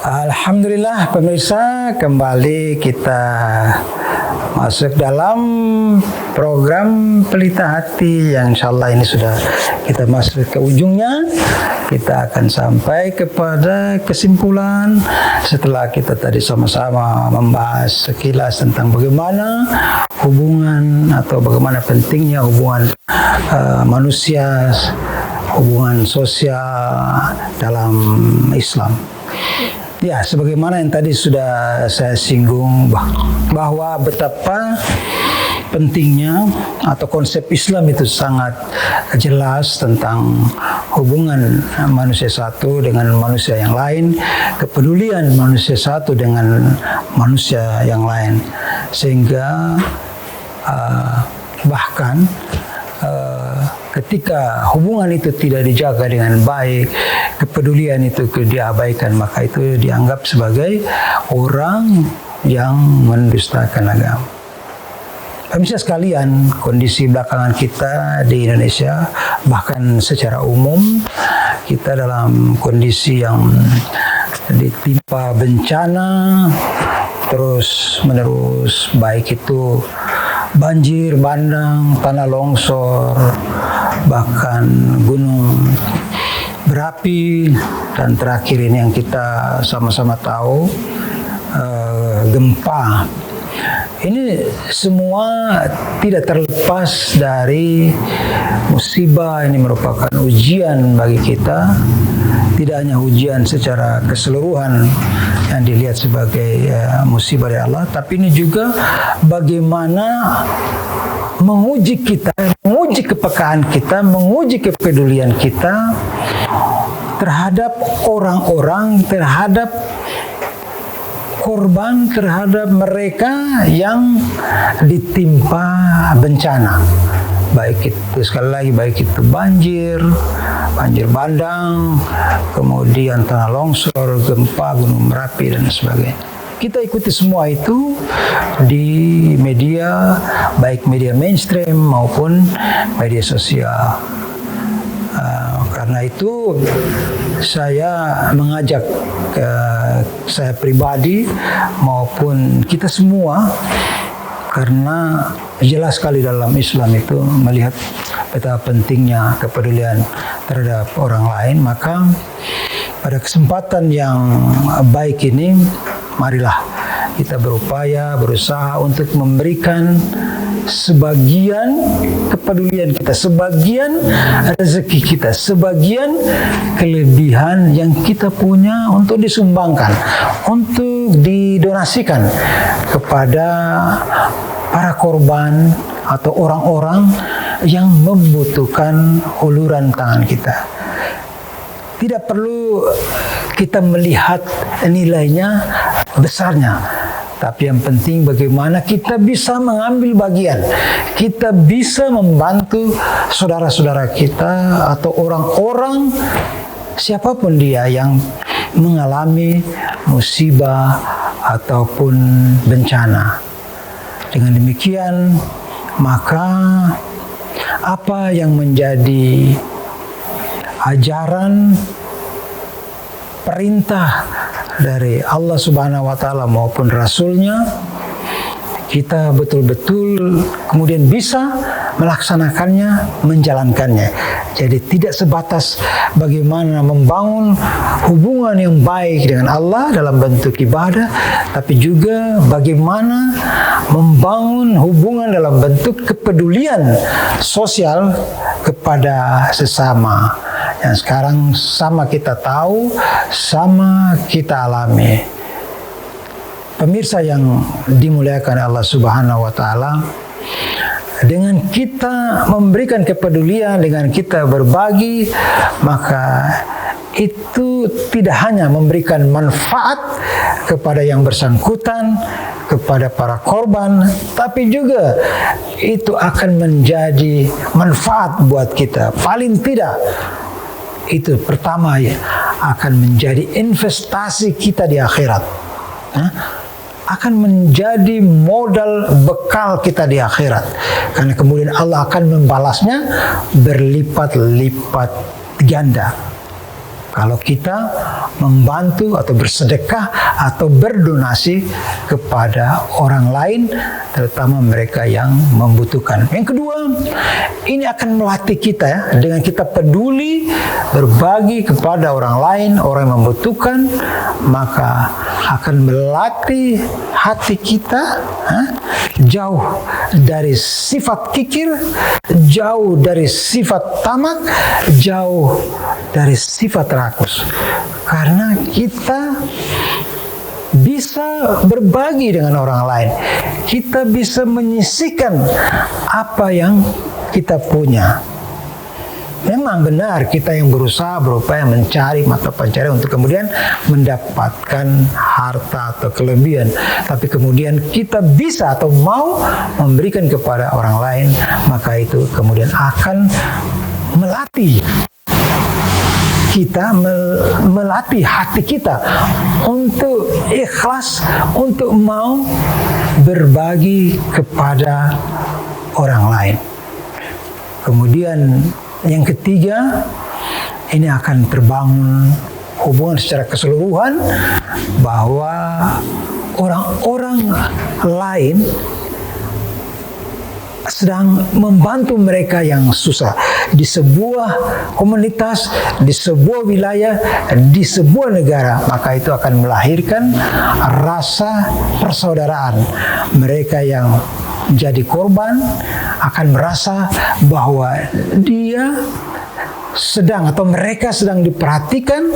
Alhamdulillah pemirsa, kembali kita masuk dalam program Pelita Hati yang insyaallah ini sudah kita masuk ke ujungnya. Kita akan sampai kepada kesimpulan setelah kita tadi sama-sama membahas sekilas tentang bagaimana hubungan atau bagaimana pentingnya hubungan manusia, hubungan sosial dalam Islam. Ya, sebagaimana yang tadi sudah saya singgung bahwa betapa pentingnya atau konsep Islam itu sangat jelas tentang hubungan manusia satu dengan manusia yang lain, kepedulian manusia satu dengan manusia yang lain, sehingga bahkan ketika hubungan itu tidak dijaga dengan baik, kepedulian itu diabaikan, maka itu dianggap sebagai orang yang mendustakan agama. Pemirsa sekalian, kondisi belakangan kita di Indonesia, bahkan secara umum, kita dalam kondisi yang ditimpa bencana terus menerus, baik itu banjir bandang, tanah longsor, bahkan gunung berapi, dan terakhir ini yang kita sama-sama tahu, gempa. Ini semua tidak terlepas dari musibah. Ini merupakan ujian bagi kita, tidak hanya ujian secara keseluruhan yang dilihat sebagai musibah dari Allah, tapi ini juga bagaimana menguji kita, menguji kepekaan kita, menguji kepedulian kita terhadap orang-orang, terhadap korban, terhadap mereka yang ditimpa bencana. Baik itu, sekali lagi, baik itu banjir bandang, kemudian tanah longsor, gempa, gunung Merapi, dan sebagainya. Kita ikuti semua itu di media, baik media mainstream maupun media sosial. Karena itu saya mengajak saya pribadi maupun kita semua, karena jelas sekali dalam Islam itu melihat betapa pentingnya kepedulian terhadap orang lain. Maka pada kesempatan yang baik ini, marilah kita berusaha untuk memberikan sebagian kepedulian kita, sebagian rezeki kita, sebagian kelebihan yang kita punya untuk disumbangkan, untuk didonasikan kepada para korban atau orang-orang yang membutuhkan uluran tangan kita. Tidak perlu kita melihat nilainya besarnya, tapi yang penting bagaimana kita bisa mengambil bagian, kita bisa membantu saudara-saudara kita atau orang-orang siapapun dia yang mengalami musibah ataupun bencana. Dengan demikian, maka apa yang menjadi ajaran perintah dari Allah Subhanahu wa Ta'ala maupun Rasulnya, kita betul-betul kemudian bisa melaksanakannya, menjalankannya. Jadi tidak sebatas bagaimana membangun hubungan yang baik dengan Allah dalam bentuk ibadah, tapi juga bagaimana membangun hubungan dalam bentuk kepedulian sosial kepada sesama, yang sekarang sama kita tahu, sama kita alami. Pemirsa yang dimuliakan Allah Subhanahu wa Ta'ala, dengan kita memberikan kepedulian, dengan kita berbagi, maka itu tidak hanya memberikan manfaat kepada yang bersangkutan, kepada para korban, tapi juga itu akan menjadi manfaat buat kita. Paling tidak, itu pertama ya, akan menjadi investasi kita di akhirat. Akan menjadi modal bekal kita di akhirat, karena kemudian Allah akan membalasnya berlipat-lipat ganda. kalau kita membantu atau bersedekah atau berdonasi kepada orang lain, terutama mereka yang membutuhkan. Yang kedua, ini akan melatih kita ya, dengan kita peduli berbagi kepada orang lain, orang yang membutuhkan, maka akan melatih hati kita jauh dari sifat kikir, jauh dari sifat tamak, jauh dari sifat rakus. Karena kita bisa berbagi dengan orang lain, kita bisa menyisihkan apa yang kita punya. Memang benar kita yang berusaha berupaya mencari mata pencarian untuk kemudian mendapatkan harta atau kelebihan. Tapi kemudian kita bisa atau mau memberikan kepada orang lain, maka itu kemudian akan melatih kita, melatih hati kita untuk ikhlas, untuk mau berbagi kepada orang lain. Kemudian yang ketiga, ini akan terbangun hubungan secara keseluruhan bahwa orang-orang lain sedang membantu mereka yang susah di sebuah komunitas, di sebuah wilayah, di sebuah negara, maka itu akan melahirkan rasa persaudaraan. Mereka yang menjadi korban akan merasa bahwa dia sedang atau mereka sedang diperhatikan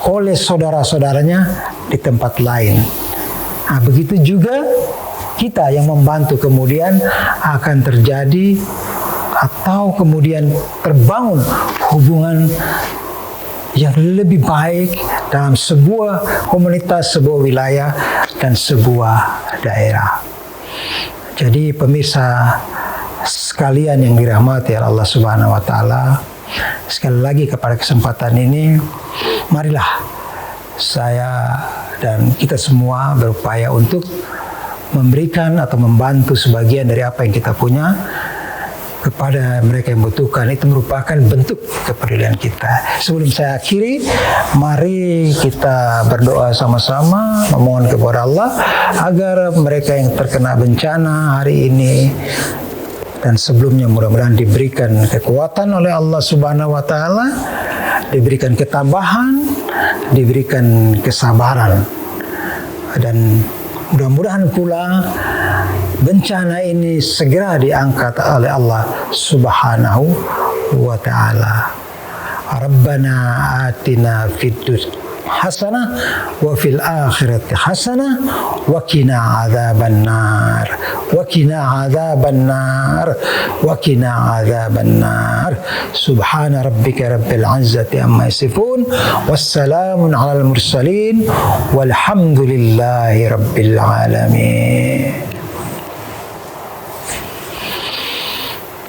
oleh saudara-saudaranya di tempat lain. Nah, begitu juga kita yang membantu kemudian akan terjadi atau kemudian terbangun hubungan yang lebih baik dalam sebuah komunitas, sebuah wilayah, dan sebuah daerah. Jadi pemirsa sekalian yang dirahmati Allah Subhanahu wa taala, sekali lagi kepada kesempatan ini, marilah saya dan kita semua berupaya untuk memberikan atau membantu sebagian dari apa yang kita punya kepada mereka yang membutuhkan. Itu merupakan bentuk kepedulian kita. Sebelum saya akhiri, mari kita berdoa sama-sama, memohon kepada Allah agar mereka yang terkena bencana hari ini dan sebelumnya mudah-mudahan diberikan kekuatan oleh Allah Subhanahu wa taala, diberikan ketabahan, diberikan kesabaran, dan mudah-mudahan pula bencana ini segera diangkat oleh Allah Subhanahu wa taala. Rabbana atina fid dunya hasanah wa fil akhirati hasanah wa qina adzabannar wa qina adzabannar wa qina adzabannar. Subhana rabbika rabbil izzati amma yasifun wassalamun alal mursalin walhamdulillahi rabbil alamin.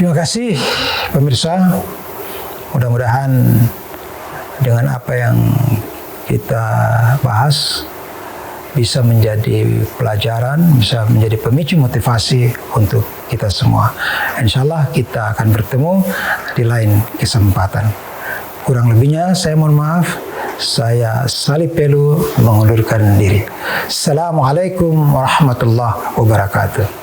Terima kasih pemirsa, mudah-mudahan dengan apa yang kita bahas bisa menjadi pelajaran, bisa menjadi pemicu motivasi untuk kita semua. Insya Allah kita akan bertemu di lain kesempatan. Kurang lebihnya saya mohon maaf. Saya Salib Pelu mengundurkan diri. Assalamualaikum warahmatullahi wabarakatuh.